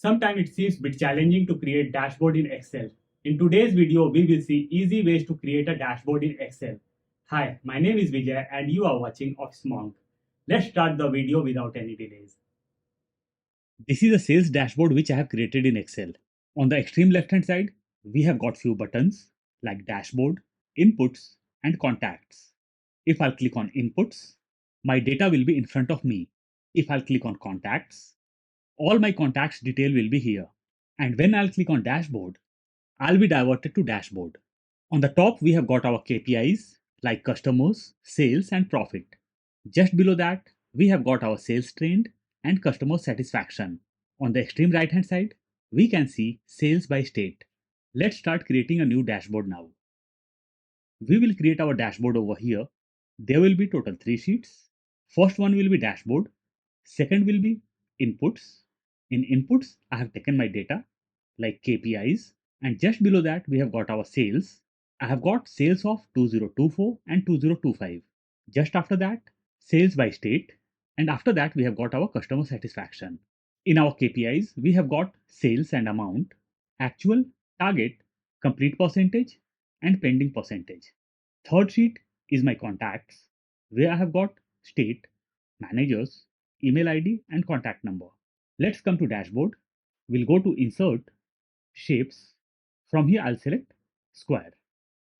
Sometimes it seems a bit challenging to create dashboard in Excel. In today's video, we will see easy ways to create a dashboard in Excel. Hi, my name is Vijay and you are watching Office Monk. Let's start the video without any delays. This is a sales dashboard which I have created in Excel. On the extreme left hand side, we have got few buttons like dashboard, inputs and contacts. If I'll click on inputs, my data will be in front of me. If I'll click on contacts, all my contacts detail will be here. And when I'll click on dashboard, I'll be diverted to dashboard. On the top, we have got our KPIs like customers, sales, and profit. Just below that, we have got our sales trend and customer satisfaction. On the extreme right hand side, we can see sales by state. Let's start creating a new dashboard now. We will create our dashboard over here. There will be total 3 sheets. First one will be dashboard. Second will be inputs. In inputs, I have taken my data like KPIs, and just below that we have got our sales. I have got sales of 2024 and 2025. Just after that, sales by state, and after that we have got our customer satisfaction. In our KPIs, we have got sales and amount, actual, target, complete percentage, and pending percentage. Third sheet is my contacts, where I have got state, managers, email ID, and contact number. Let's come to dashboard. We'll go to insert, shapes. From here, I'll select square.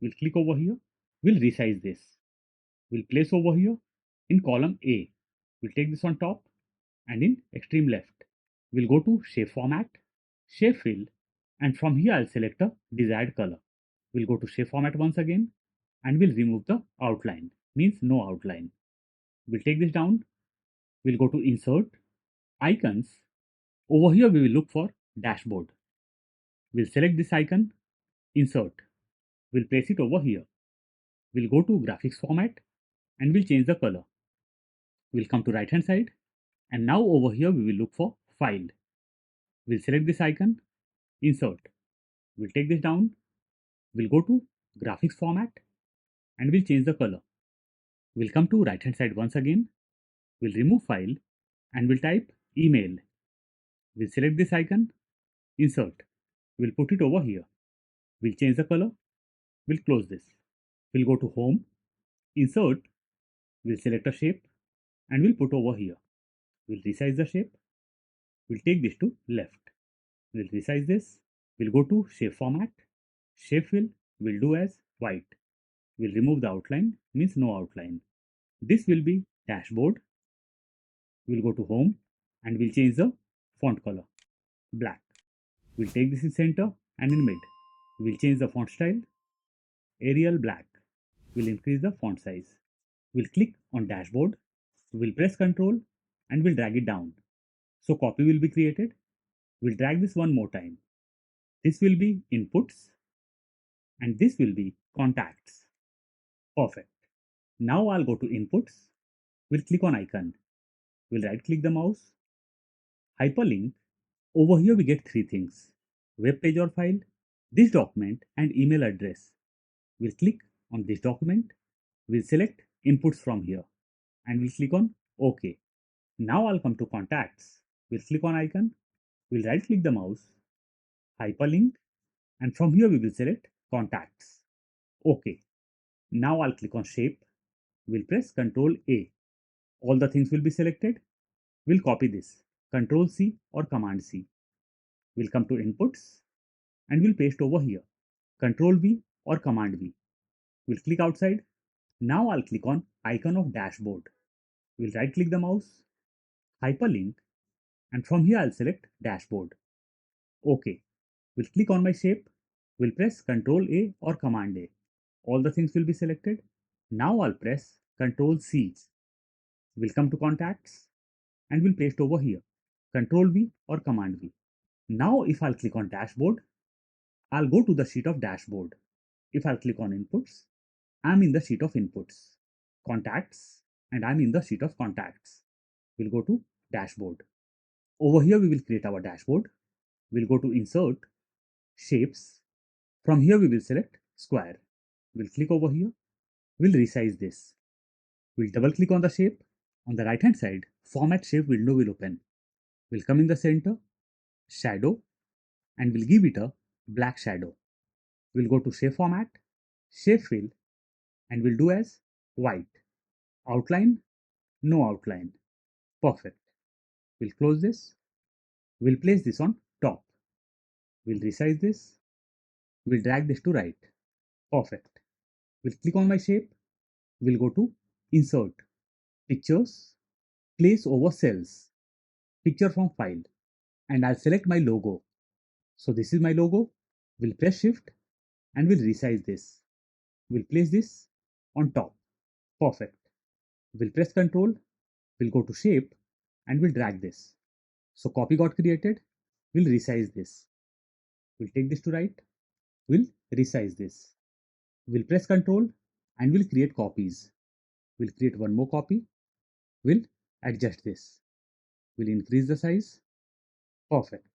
We'll click over here. We'll resize this. We'll place over here in column A. We'll take this on top and in extreme left. We'll go to shape format, shape fill, and from here I'll select a desired color. We'll go to shape format once again and we'll remove the outline, means no outline. We'll take this down. We'll go to insert, icons. Over here we will look for dashboard. We'll select this icon, insert. We'll place it over here. We'll go to graphics format and we'll change the color. We'll come to right hand side and now over here we will look for file. We'll select this icon, insert. We'll take this down. We'll go to graphics format and we'll change the color. We'll come to right hand side once again. We'll remove file and we'll type email. We'll select this icon, insert. We'll put it over here. We'll change the color. We'll close this. We'll go to home, insert. We'll select a shape and we'll put over here. We'll resize the shape. We'll take this to left. We'll resize this. We'll go to shape format. Shape fill we'll do as white. We'll remove the outline, means no outline. This will be dashboard. We'll go to home and we'll change the font color, black. We'll take this in center and in mid. We'll change the font style, Arial black. We'll increase the font size. We'll click on dashboard. We'll press Ctrl and we'll drag it down. So copy will be created. We'll drag this one more time. This will be inputs and this will be contacts. Perfect. Now I'll go to inputs. We'll click on icon. We'll right click the mouse. Hyperlink. Over here we get 3 things. Web page or file, this document and email address. We'll click on this document. We'll select inputs from here and we'll click on OK. Now I'll come to contacts. We'll click on icon. We'll right click the mouse, hyperlink, and from here we will select contacts. OK. Now I'll click on shape. We'll press Ctrl A. All the things will be selected. We'll copy this, Ctrl C or Command C. We'll come to inputs and we'll paste over here, Ctrl V or Command V. We'll click outside. Now I'll click on icon of dashboard. We'll right click the mouse, hyperlink, and from here I'll select dashboard. OK. We'll click on my shape. We'll press Ctrl A or Command A. All the things will be selected. Now I'll press Ctrl C. We'll come to contacts and we'll paste over here, Ctrl V or Command V. Now if I'll click on dashboard, I'll go to the sheet of dashboard. If I'll click on inputs, I'm in the sheet of inputs, contacts, and I'm in the sheet of contacts. We'll go to dashboard. Over here we will create our dashboard. We'll go to insert, shapes. From here we will select square. We'll click over here. We'll resize this. We'll double click on the shape. On the right hand side, format shape window will open. We'll come in the center, shadow, and we'll give it a black shadow. We'll go to shape format, shape fill, and we'll do as white. Outline, no outline. Perfect. We'll close this. We'll place this on top. We'll resize this. We'll drag this to right. Perfect. We'll click on my shape. We'll go to insert, pictures, place over cells, picture from file, and I'll select my logo. So this is my logo. We'll press shift and we'll resize this. We'll place this on top. Perfect. We'll press Ctrl, we'll go to shape and we'll drag this. So copy got created. We'll resize this. We'll take this to right. We'll resize this. We'll press Ctrl and we'll create copies. We'll create one more copy. We'll adjust this. We'll increase the size. Perfect.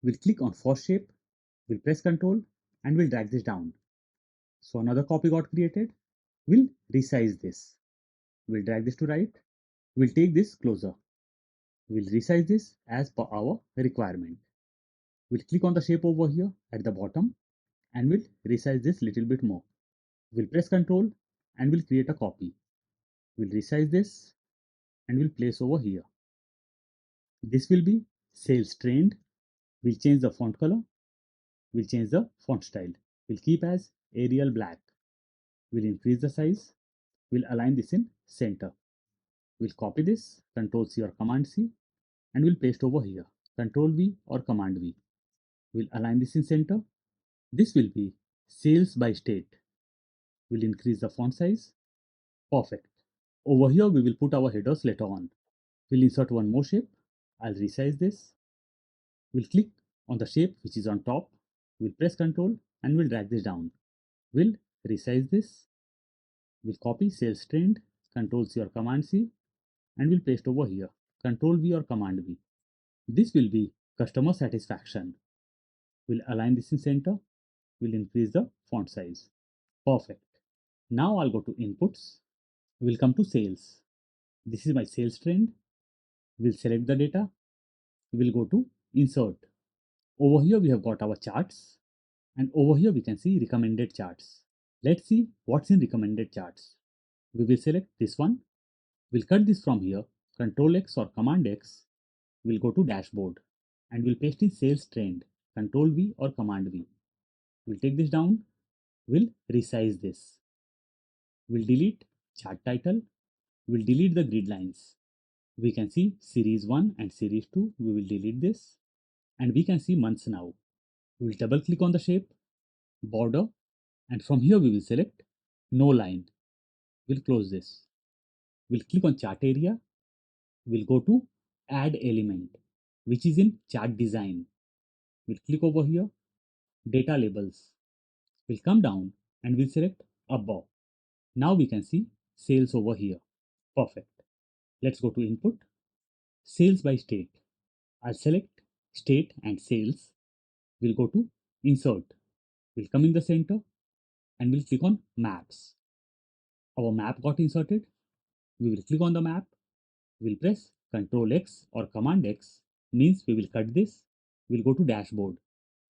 We'll click on first shape. We'll press Ctrl and we'll drag this down. So another copy got created. We'll resize this. We'll drag this to right. We'll take this closer. We'll resize this as per our requirement. We'll click on the shape over here at the bottom and we'll resize this little bit more. We'll press Ctrl and we'll create a copy. We'll resize this and we'll place over here. This will be sales trend. We'll change the font color. We'll change the font style. We'll keep as Arial black. We'll increase the size. We'll align this in center. We'll copy this, Ctrl C or Command C, and we'll paste over here. Ctrl V or Command V. We'll align this in center. This will be sales by state. We'll increase the font size. Perfect. Over here, we will put our headers later on. We'll insert one more shape. I'll resize this. We'll click on the shape which is on top. We'll press Ctrl and we'll drag this down. We'll resize this. We'll copy sales trend, Ctrl C or Command C, and we'll paste over here. Ctrl V or Command V. This will be customer satisfaction. We'll align this in center. We'll increase the font size. Perfect. Now I'll go to inputs. We'll come to sales. This is my sales trend. We'll select the data. We'll go to insert. Over here we have got our charts, and over here we can see recommended charts. Let's see what's in recommended charts. We will select this one. We'll cut this from here. Ctrl X or Command X. We'll go to dashboard and we'll paste in sales trend. Ctrl V or Command V. We'll take this down. We'll resize this. We'll delete chart title. We'll delete the grid lines. We can see series 1 and series 2. We will delete this and we can see months now. We will double click on the shape, border, and from here we will select no line. We'll close this. We'll click on chart area. We'll go to add element, which is in chart design. We'll click over here, data labels. We'll come down and we'll select above. Now we can see sales over here. Perfect. Let's go to input, sales by state. I'll select state and sales. We'll go to insert. We'll come in the center and we'll click on maps. Our map got inserted. We will click on the map. We'll press Ctrl X or Command X, means we will cut this. We'll go to dashboard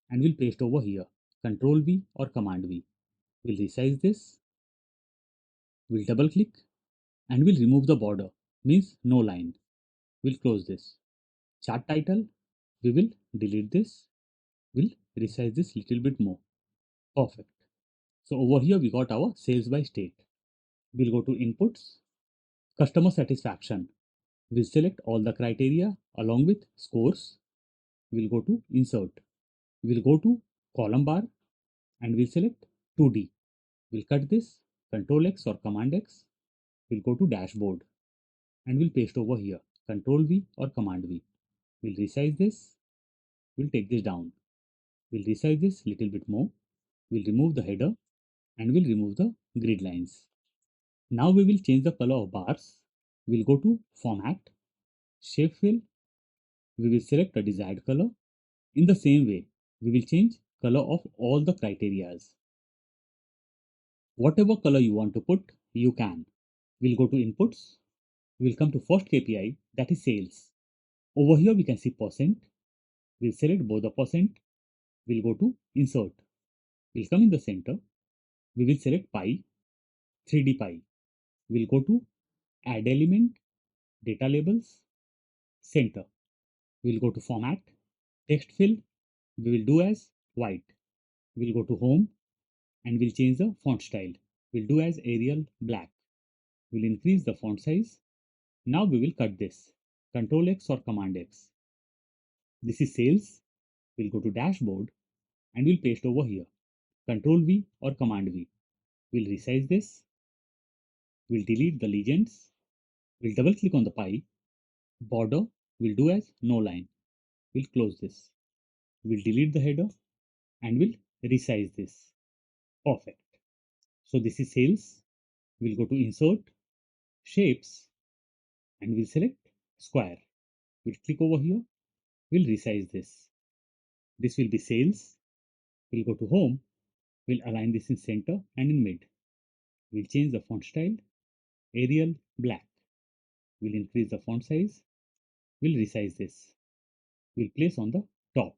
and we'll paste over here. Ctrl V or Command V. We'll resize this. We'll double click and we'll remove the border, means no line. We'll close this. Chart title, we will delete this. We'll resize this little bit more. Perfect. So over here we got our sales by state. We'll go to inputs, customer satisfaction. We'll select all the criteria along with scores. We'll go to insert. We'll go to column bar and we'll select 2D. We'll cut this, Ctrl X or Command X. We'll go to dashboard and we'll paste over here, Ctrl V or Command V. We'll resize this. We'll take this down. We'll resize this little bit more. We'll remove the header and we'll remove the grid lines. Now we will change the color of bars. We'll go to format, shape fill. We will select a desired color. In the same way, we will change color of all the criterias. Whatever color you want to put, you can. We'll go to inputs. We'll come to first KPI, that is sales. Over here we can see percent. We'll select both the percent. We'll go to insert. We'll come in the center. We will select pi, 3D pi. We'll go to add element, data labels, center. We'll go to format, text fill. We will do as white. We'll go to home and we'll change the font style. We'll do as Arial black. We'll increase the font size. Now we will cut this. Control X or Command X. This is sales. We'll go to dashboard and we'll paste over here. Control V or Command V. We'll resize this. We'll delete the legends. We'll double click on the pie. Border we'll do as no line. We'll close this. We'll delete the header and we'll resize this. Perfect. So this is sales. We'll go to insert, shapes, and we'll select square. We'll click over here. We'll resize this. This will be sales. We'll go to home. We'll align this in center and in mid. We'll change the font style, Arial black. We'll increase the font size. We'll resize this. We'll place on the top.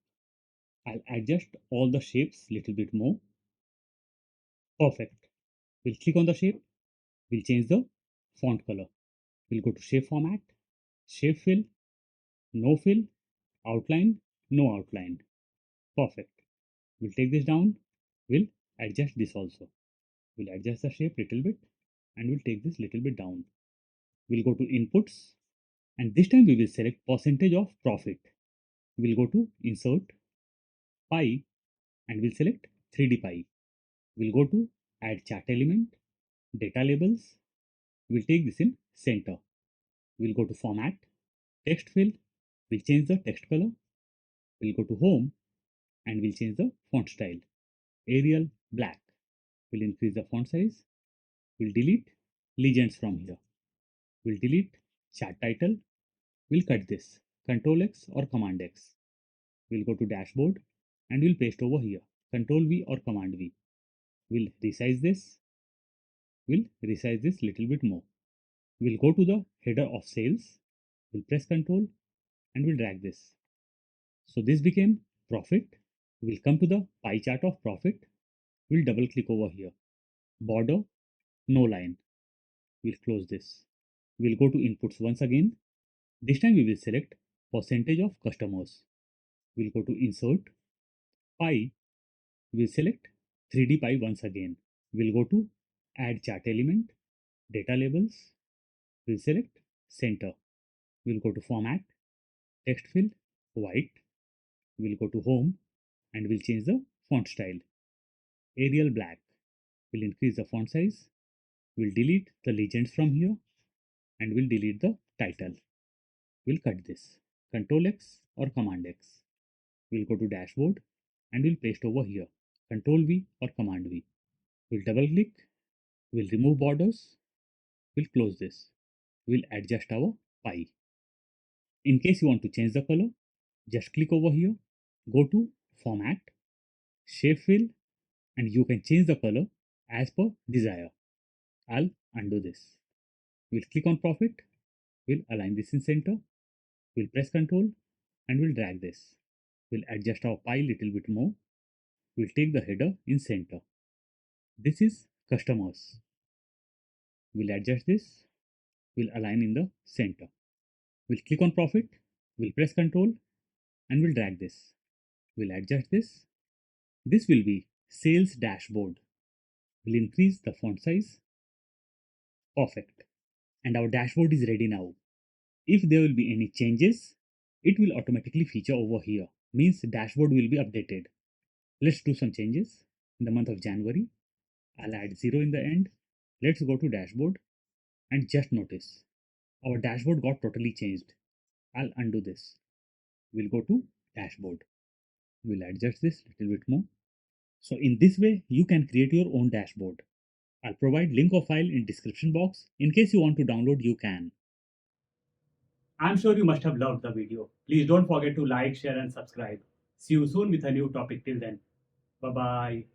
I'll adjust all the shapes little bit more. Perfect. We'll click on the shape. We'll change the font color. We'll go to shape format, shape fill, no fill, outline, no outline. Perfect. We'll take this down. We'll adjust this also. We'll adjust the shape little bit and we'll take this little bit down. We'll go to inputs and this time we will select percentage of profit. We'll go to insert, pi, and we'll select 3D pi. We'll go to add chart element, data labels. We'll take this in center. We'll go to format, text fill. We'll change the text color. We'll go to home and we'll change the font style, Arial black. We'll increase the font size. We'll delete legends from here. We'll delete chart title. We'll cut this, Control X or Command X. We'll go to dashboard and we'll paste over here, Control V or Command V. We'll resize this. We'll resize this little bit more. We'll go to the header of sales. We'll press Control and we'll drag this. So this became profit. We'll come to the pie chart of profit. We'll double click over here. Border, no line. We'll close this. We'll go to inputs once again. This time we will select percentage of customers. We'll go to insert, pie. We'll select 3D pie once again. We'll go to add chart element, data labels. We'll select center. We'll go to format, text fill, white. We'll go to home and we'll change the font style, Arial black. We'll increase the font size. We'll delete the legends from here and we'll delete the title. We'll cut this, Control X or Command X. We'll go to dashboard and we'll paste over here, Control V or Command V. We'll double click. We'll remove borders. We'll close this. We'll adjust our pie. In case you want to change the color, just click over here, go to format, shape fill, and you can change the color as per desire. I'll undo this. We'll click on profit. We'll align this in center. We'll press Control and we'll drag this. We'll adjust our pie little bit more. We'll take the header in center. This is customers. We'll adjust this. We'll align in the center. We'll click on profit. We'll press Control and we'll drag this. We'll adjust this. This will be sales dashboard. We'll increase the font size. Perfect. And our dashboard is ready now. If there will be any changes, it will automatically feature over here. Means dashboard will be updated. Let's do some changes. In the month of January, I'll add 0 in the end. Let's go to dashboard and just notice our dashboard got totally changed. I'll undo this. We'll go to dashboard. We'll adjust this a little bit more. So in this way, you can create your own dashboard. I'll provide link or file in description box. In case you want to download, you can. I'm sure you must have loved the video. Please don't forget to like, share and subscribe. See you soon with a new topic. Till then, bye bye.